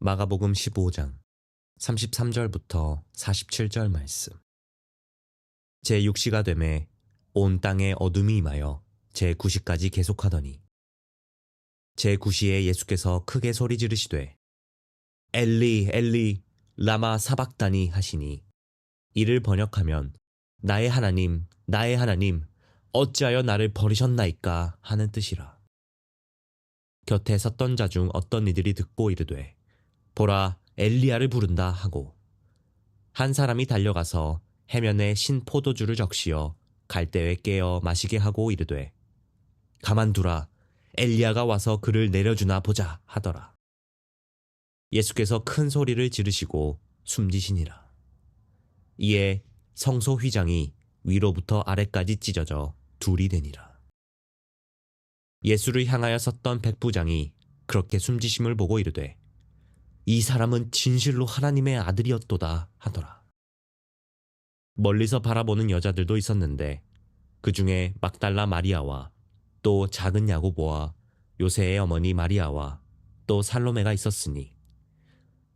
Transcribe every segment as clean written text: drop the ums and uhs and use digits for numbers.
마가복음 15장 33절부터 47절 말씀. 제6시가 되매 온 땅에 어둠이 임하여 제9시까지 계속하더니 제9시에 예수께서 크게 소리 지르시되 엘리 엘리 라마 사박다니 하시니 이를 번역하면 나의 하나님 어찌하여 나를 버리셨나이까 하는 뜻이라. 곁에 섰던 자 중 어떤 이들이 듣고 이르되 보라 엘리야를 부른다 하고 한 사람이 달려가서 해면에 신 포도주를 적시어 갈대에 깨어 마시게 하고 이르되 가만두라 엘리야가 와서 그를 내려주나 보자 하더라. 예수께서 큰 소리를 지르시고 숨지시니라. 이에 성소 휘장이 위로부터 아래까지 찢어져 둘이 되니라. 예수를 향하여 섰던 백부장이 그렇게 숨지심을 보고 이르되 이 사람은 진실로 하나님의 아들이었도다 하더라. 멀리서 바라보는 여자들도 있었는데 그 중에 막달라 마리아와 또 작은 야고보와 요새의 어머니 마리아와 또 살로메가 있었으니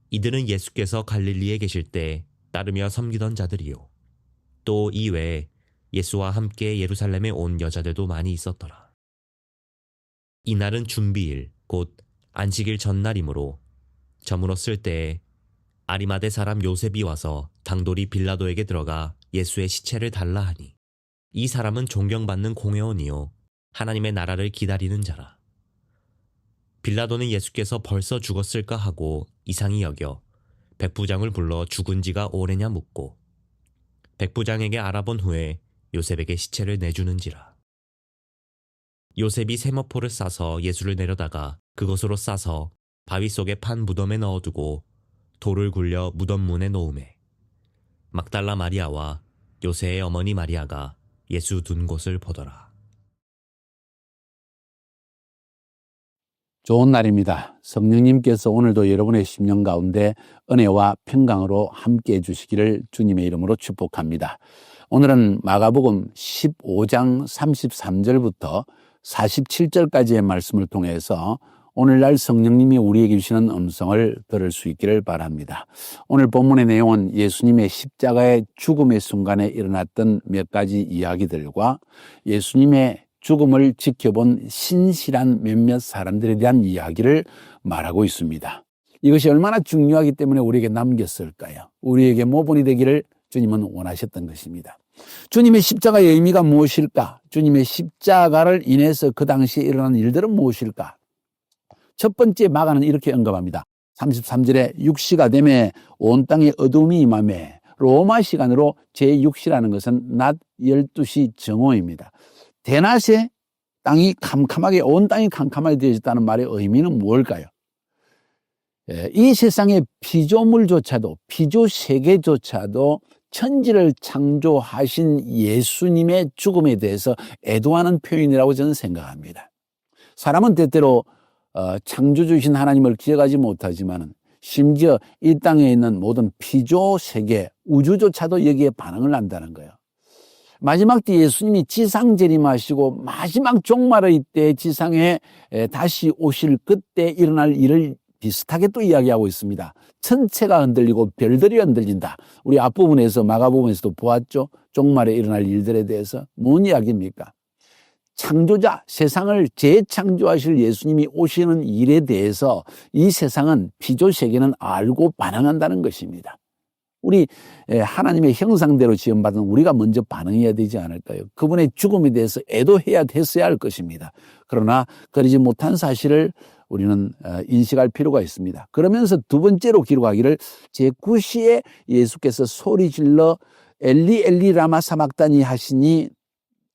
이들은 예수께서 갈릴리에 계실 때 따르며 섬기던 자들이요 또 이외에 예수와 함께 예루살렘에 온 여자들도 많이 있었더라. 이날은 준비일 곧 안식일 전날이므로 저물었을 때에 아리마대 사람 요셉이 와서 당돌이 빌라도에게 들어가 예수의 시체를 달라 하니 이 사람은 존경받는 공회원이요 하나님의 나라를 기다리는 자라. 빌라도는 예수께서 벌써 죽었을까 하고 이상히 여겨 백부장을 불러 죽은 지가 오래냐 묻고 백부장에게 알아본 후에 요셉에게 시체를 내주는지라. 요셉이 세마포를 싸서 예수를 내려다가 그것으로 싸서 바위 속에 판 무덤에 넣어두고 돌을 굴려 무덤 문에 놓음에 막달라 마리아와 요새의 어머니 마리아가 예수 둔 곳을 보더라. 좋은 날입니다. 성령님께서 오늘도 여러분의 심령 가운데 은혜와 평강으로 함께 해주시기를 주님의 이름으로 축복합니다. 오늘은 마가복음 15장 33절부터 47절까지의 말씀을 통해서 오늘날 성령님이 우리에게 주시는 음성을 들을 수 있기를 바랍니다. 오늘 본문의 내용은 예수님의 십자가의 죽음의 순간에 일어났던 몇 가지 이야기들과 예수님의 죽음을 지켜본 신실한 몇몇 사람들에 대한 이야기를 말하고 있습니다. 이것이 얼마나 중요하기 때문에 우리에게 남겼을까요? 우리에게 모본이 되기를 주님은 원하셨던 것입니다. 주님의 십자가의 의미가 무엇일까? 주님의 십자가를 인해서 그 당시에 일어난 일들은 무엇일까? 첫 번째 마가는 이렇게 언급합니다. 33절에 6시가 되매 온 땅에 어둠이 임하매 로마 시간으로 제6시라는 것은 낮 12시 정오입니다. 대낮에 땅이 캄캄하게 온 땅이 캄캄하게 되어졌다는 말의 의미는 무엇일까요? 이 세상의 피조물조차도 피조세계조차도 천지를 창조하신 예수님의 죽음에 대해서 애도하는 표현이라고 저는 생각합니다. 사람은 때때로 창조주신 하나님을 기억하지 못하지만 심지어 이 땅에 있는 모든 피조세계, 우주조차도 여기에 반응을 한다는 거예요. 마지막 때 예수님이 지상 재림하시고 마지막 종말의 때 지상에 다시 오실 그때 일어날 일을 비슷하게 또 이야기하고 있습니다. 천체가 흔들리고 별들이 흔들린다. 우리 앞부분에서 마가복음에서도 보았죠. 종말에 일어날 일들에 대해서. 뭔 이야기입니까? 창조자, 세상을 재창조하실 예수님이 오시는 일에 대해서 이 세상은 피조세계는 알고 반응한다는 것입니다. 우리 하나님의 형상대로 지음받은 우리가 먼저 반응해야 되지 않을까요? 그분의 죽음에 대해서 애도해야 됐어야 할 것입니다. 그러나 그러지 못한 사실을 우리는 인식할 필요가 있습니다. 그러면서 두 번째로 기록하기를 제9시에 예수께서 소리질러 엘리 엘리 라마 사박다니 하시니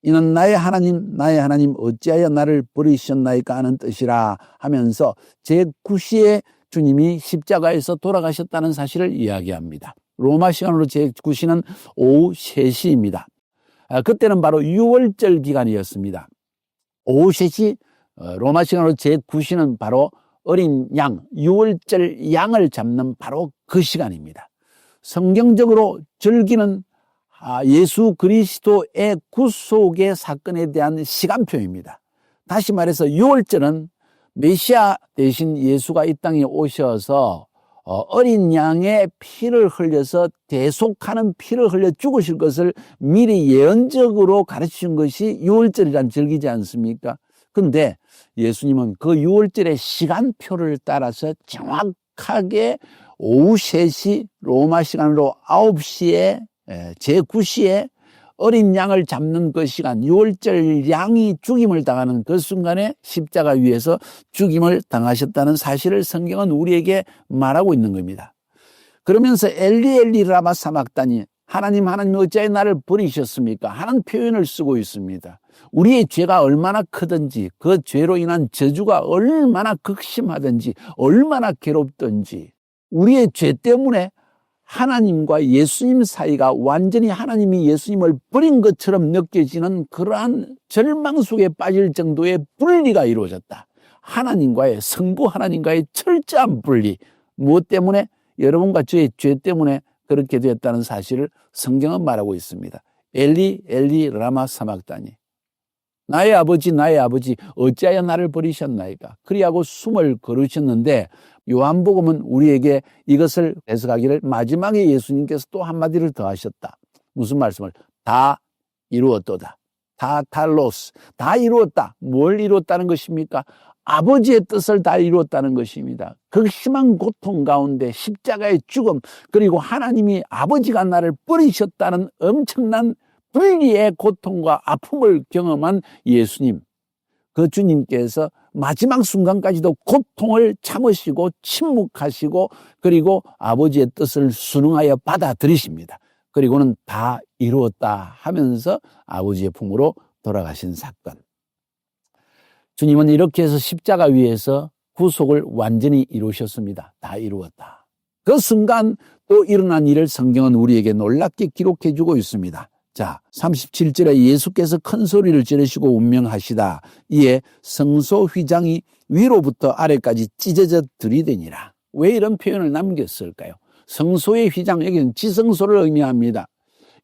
이는 나의 하나님 어찌하여 나를 버리셨나이까 하는 뜻이라 하면서 제9시에 주님이 십자가에서 돌아가셨다는 사실을 이야기합니다. 로마 시간으로 제9시는 오후 3시입니다. 그때는 바로 6월절 기간이었습니다. 오후 3시 로마 시간으로 제9시는 바로 어린 양, 6월절 양을 잡는 바로 그 시간입니다. 성경적으로 절기는 예수 그리스도의 구속의 사건에 대한 시간표입니다. 다시 말해서 6월절은 메시아 대신 예수가 이 땅에 오셔서 어린 양의 피를 흘려서 대속하는 피를 흘려 죽으실 것을 미리 예언적으로 가르치신 것이 유월절이란 절기지 않습니까? 근데 예수님은 그 유월절의 시간표를 따라서 정확하게 오후 3시 로마 시간으로 9시에 제9시에 어린 양을 잡는 그 시간, 유월절 양이 죽임을 당하는 그 순간에 십자가 위에서 죽임을 당하셨다는 사실을 성경은 우리에게 말하고 있는 겁니다. 그러면서 엘리 엘리 라마 사막다니, 하나님 하나님 어찌하여 나를 버리셨습니까? 하는 표현을 쓰고 있습니다. 우리의 죄가 얼마나 크든지, 그 죄로 인한 저주가 얼마나 극심하든지, 얼마나 괴롭든지, 우리의 죄 때문에 하나님과 예수님 사이가 완전히 하나님이 예수님을 버린 것처럼 느껴지는 그러한 절망 속에 빠질 정도의 분리가 이루어졌다. 하나님과의, 성부 하나님과의 철저한 분리. 무엇 때문에? 여러분과 저의 죄 때문에 그렇게 되었다는 사실을 성경은 말하고 있습니다. 엘리 엘리 라마 사막다니, 나의 아버지 어찌하여 나를 버리셨나이까? 그리하고 숨을 거두셨는데, 요한복음은 우리에게 이것을 해석하기를 마지막에 예수님께서 또 한마디를 더 하셨다. 무슨 말씀을? 다 이루었도다. 다 탈로스. 다 이루었다. 뭘 이루었다는 것입니까? 아버지의 뜻을 다 이루었다는 것입니다. 극심한 고통 가운데 십자가의 죽음, 그리고 하나님이 아버지가 나를 버리셨다는 엄청난 분리의 고통과 아픔을 경험한 예수님, 그 주님께서 마지막 순간까지도 고통을 참으시고 침묵하시고, 그리고 아버지의 뜻을 순응하여 받아들이십니다. 그리고는 다 이루었다 하면서 아버지의 품으로 돌아가신 사건. 주님은 이렇게 해서 십자가 위에서 구속을 완전히 이루셨습니다. 다 이루었다. 그 순간 또 일어난 일을 성경은 우리에게 놀랍게 기록해 주고 있습니다. 자, 37절에 예수께서 큰 소리를 지르시고 운명하시다. 이에 성소 휘장이 위로부터 아래까지 찢어져 들이대니라. 왜 이런 표현을 남겼을까요? 성소의 휘장, 여기는 지성소를 의미합니다.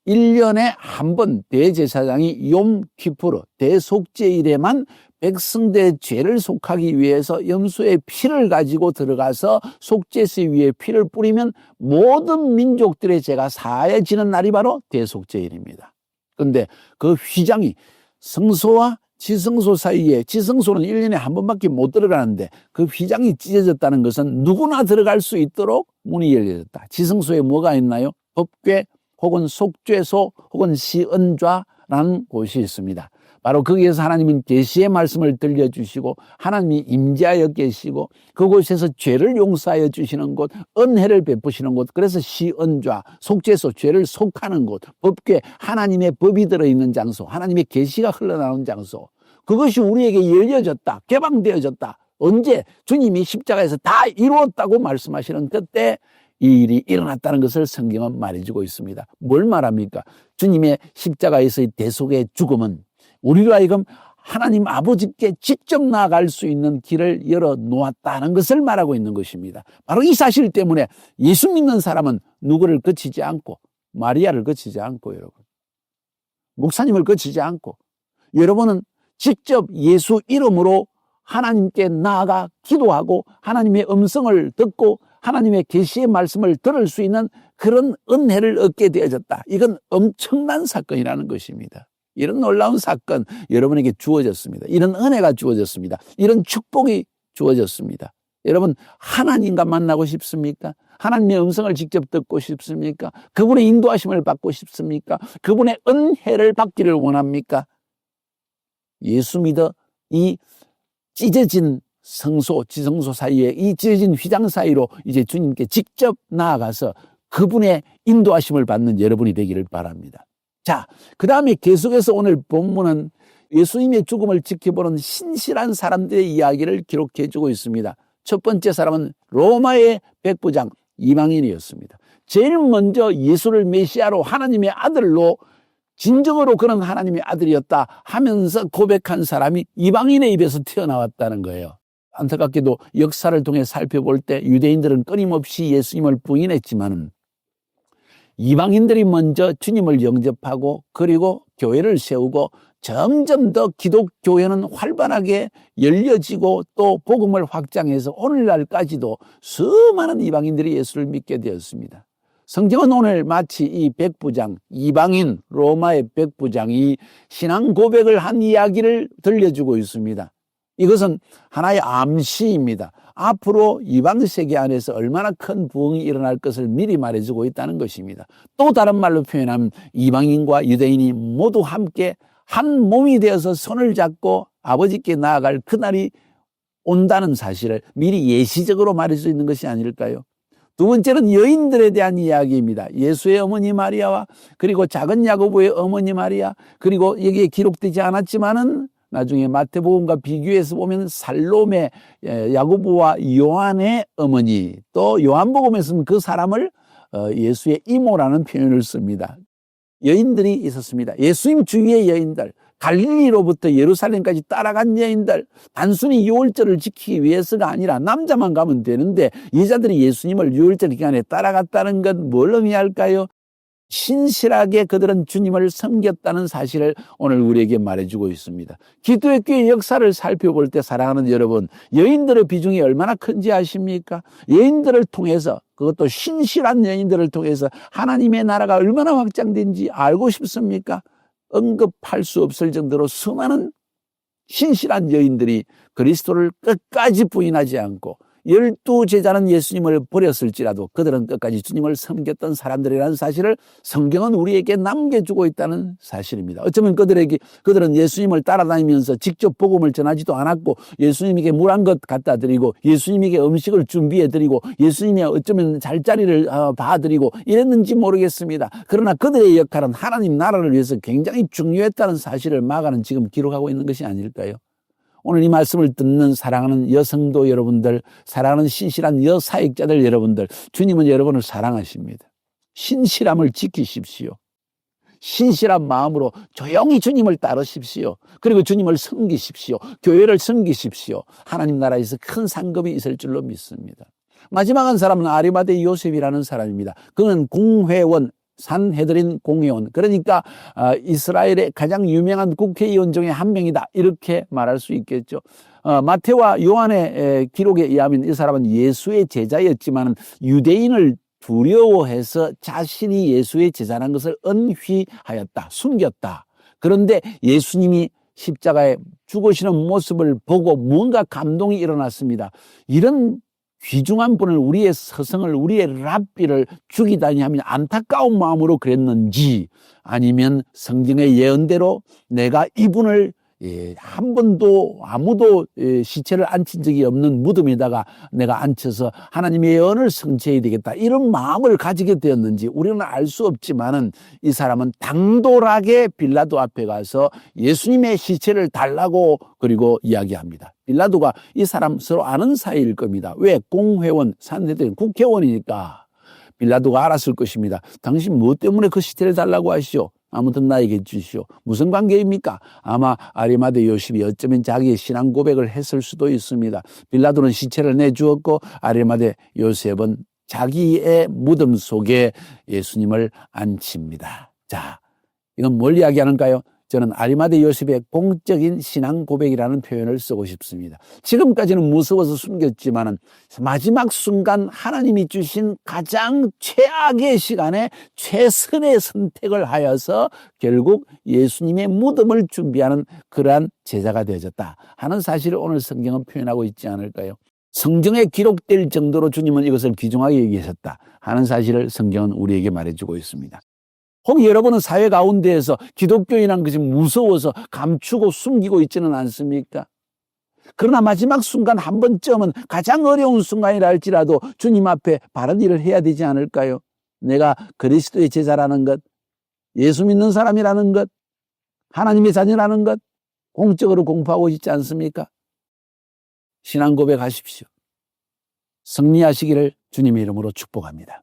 1년에 한 번 대제사장이 욤 키푸르, 대속죄일에만 백성들의 죄를 속하기 위해서 염소의 피를 가지고 들어가서 속죄세 위에 피를 뿌리면 모든 민족들의 죄가 사해지는 날이 바로 대속죄일입니다. 그런데 그 휘장이 성소와 지성소 사이에, 지성소는 1년에 한 번밖에 못 들어가는데 그 휘장이 찢어졌다는 것은 누구나 들어갈 수 있도록 문이 열려졌다. 지성소에 뭐가 있나요? 법궤 혹은 속죄소 혹은 시은좌라는 곳이 있습니다. 바로 거기에서 하나님은 계시의 말씀을 들려주시고 하나님이 임재하여 계시고 그곳에서 죄를 용서하여 주시는 곳, 은혜를 베푸시는 곳, 그래서 시은좌, 속죄소, 죄를 속하는 곳, 법궤, 하나님의 법이 들어있는 장소, 하나님의 계시가 흘러나오는 장소, 그것이 우리에게 열려졌다, 개방되어졌다. 언제? 주님이 십자가에서 다 이루었다고 말씀하시는 그때 이 일이 일어났다는 것을 성경은 말해주고 있습니다. 뭘 말합니까? 주님의 십자가에서의 대속의 죽음은 우리가 하여금 하나님 아버지께 직접 나아갈 수 있는 길을 열어놓았다는 것을 말하고 있는 것입니다. 바로 이 사실 때문에 예수 믿는 사람은 누구를 거치지 않고, 마리아를 거치지 않고, 여러분, 목사님을 거치지 않고, 여러분은 직접 예수 이름으로 하나님께 나아가 기도하고 하나님의 음성을 듣고 하나님의 계시의 말씀을 들을 수 있는 그런 은혜를 얻게 되어졌다. 이건 엄청난 사건이라는 것입니다. 이런 놀라운 사건 여러분에게 주어졌습니다. 이런 은혜가 주어졌습니다. 이런 축복이 주어졌습니다. 여러분, 하나님과 만나고 싶습니까? 하나님의 음성을 직접 듣고 싶습니까? 그분의 인도하심을 받고 싶습니까? 그분의 은혜를 받기를 원합니까? 예수 믿어 이 찢어진 성소, 지성소 사이에 이 찢어진 휘장 사이로 이제 주님께 직접 나아가서 그분의 인도하심을 받는 여러분이 되기를 바랍니다. 자, 그 다음에 계속해서 오늘 본문은 예수님의 죽음을 지켜보는 신실한 사람들의 이야기를 기록해 주고 있습니다. 첫 번째 사람은 로마의 백부장 이방인이었습니다. 제일 먼저 예수를 메시아로 하나님의 아들로 진정으로 그런 하나님의 아들이었다 하면서 고백한 사람이 이방인의 입에서 튀어나왔다는 거예요. 안타깝게도 역사를 통해 살펴볼 때 유대인들은 끊임없이 예수님을 부인했지만 이방인들이 먼저 주님을 영접하고 그리고 교회를 세우고 점점 더 기독교회는 활발하게 열려지고 또 복음을 확장해서 오늘날까지도 수많은 이방인들이 예수를 믿게 되었습니다. 성경은 오늘 마치 이 백부장, 이방인 로마의 백부장이 신앙 고백을 한 이야기를 들려주고 있습니다. 이것은 하나의 암시입니다. 앞으로 이방 세계 안에서 얼마나 큰 부흥이 일어날 것을 미리 말해주고 있다는 것입니다. 또 다른 말로 표현하면 이방인과 유대인이 모두 함께 한 몸이 되어서 손을 잡고 아버지께 나아갈 그날이 온다는 사실을 미리 예시적으로 말할 수 있는 것이 아닐까요? 두 번째는 여인들에 대한 이야기입니다. 예수의 어머니 마리아와 그리고 작은 야고보의 어머니 마리아, 그리고 여기에 기록되지 않았지만은 나중에 마태복음과 비교해서 보면 살로메, 야고보와 요한의 어머니, 또 요한복음에서는 그 사람을 예수의 이모라는 표현을 씁니다. 여인들이 있었습니다. 예수님 주위의 여인들, 갈릴리로부터 예루살렘까지 따라간 여인들, 단순히 유월절을 지키기 위해서가 아니라 남자만 가면 되는데 여자들이 예수님을 유월절 기간에 따라갔다는 건 뭘 의미할까요? 신실하게 그들은 주님을 섬겼다는 사실을 오늘 우리에게 말해주고 있습니다. 기독교의 역사를 살펴볼 때 사랑하는 여러분, 여인들의 비중이 얼마나 큰지 아십니까? 여인들을 통해서, 그것도 신실한 여인들을 통해서 하나님의 나라가 얼마나 확장된지 알고 싶습니까? 언급할 수 없을 정도로 수많은 신실한 여인들이 그리스도를 끝까지 부인하지 않고 12제자는 예수님을 버렸을지라도 그들은 끝까지 주님을 섬겼던 사람들이라는 사실을 성경은 우리에게 남겨주고 있다는 사실입니다. 어쩌면 그들은 예수님을 따라다니면서 직접 복음을 전하지도 않았고 예수님에게 물 한 것 갖다 드리고 예수님에게 음식을 준비해 드리고 예수님이 어쩌면 잘자리를 봐드리고 이랬는지 모르겠습니다. 그러나 그들의 역할은 하나님 나라를 위해서 굉장히 중요했다는 사실을 마가는 지금 기록하고 있는 것이 아닐까요? 오늘 이 말씀을 듣는 사랑하는 여성도 여러분들, 사랑하는 신실한 여사역자들 여러분들, 주님은 여러분을 사랑하십니다. 신실함을 지키십시오. 신실한 마음으로 조용히 주님을 따르십시오. 그리고 주님을 섬기십시오. 교회를 섬기십시오. 하나님 나라에서 큰 상급이 있을 줄로 믿습니다. 마지막 한 사람은 아리마대 요셉이라는 사람입니다. 그는 공회원, 산헤드린 공회원, 그러니까 이스라엘의 가장 유명한 국회의원 중에 한 명이다, 이렇게 말할 수 있겠죠. 마태와 요한의 기록에 의하면 이 사람은 예수의 제자였지만 유대인을 두려워해서 자신이 예수의 제자라는 것을 은휘하였다, 숨겼다. 그런데 예수님이 십자가에 죽으시는 모습을 보고 뭔가 감동이 일어났습니다. 이런 귀중한 분을, 우리의 스승을, 우리의 랍비를 죽이다니 하면 안타까운 마음으로 그랬는지, 아니면 성경의 예언대로 내가 이분을 한 번도 아무도 시체를 앉힌 적이 없는 무덤에다가 내가 앉혀서 하나님의 예언을 성취해야 되겠다, 이런 마음을 가지게 되었는지 우리는 알 수 없지만은 이 사람은 당돌하게 빌라도 앞에 가서 예수님의 시체를 달라고 그리고 이야기합니다. 빌라도가 이 사람 서로 아는 사이일 겁니다. 왜? 공회원, 산헤드린 국회의원이니까. 빌라도가 알았을 것입니다. 당신 뭐 때문에 그 시체를 달라고 하시오? 아무튼 나에게 주시오. 무슨 관계입니까? 아마 아리마대 요셉이 어쩌면 자기의 신앙 고백을 했을 수도 있습니다. 빌라도는 시체를 내주었고 아리마대 요셉은 자기의 무덤 속에 예수님을 안칩니다. 자, 이건 뭘 이야기하는가요? 저는 아리마대 요셉의 공적인 신앙 고백이라는 표현을 쓰고 싶습니다. 지금까지는 무서워서 숨겼지만 마지막 순간 하나님이 주신 가장 최악의 시간에 최선의 선택을 하여서 결국 예수님의 무덤을 준비하는 그러한 제자가 되어졌다 하는 사실을 오늘 성경은 표현하고 있지 않을까요? 성경에 기록될 정도로 주님은 이것을 귀중하게 얘기하셨다 하는 사실을 성경은 우리에게 말해주고 있습니다. 혹 여러분은 사회 가운데에서 기독교인한 것이 무서워서 감추고 숨기고 있지는 않습니까? 그러나 마지막 순간 한 번쯤은, 가장 어려운 순간이라 할지라도 주님 앞에 바른 일을 해야 되지 않을까요? 내가 그리스도의 제자라는 것, 예수 믿는 사람이라는 것, 하나님의 자녀라는 것 공적으로 공부하고 있지 않습니까? 신앙 고백하십시오. 승리하시기를 주님의 이름으로 축복합니다.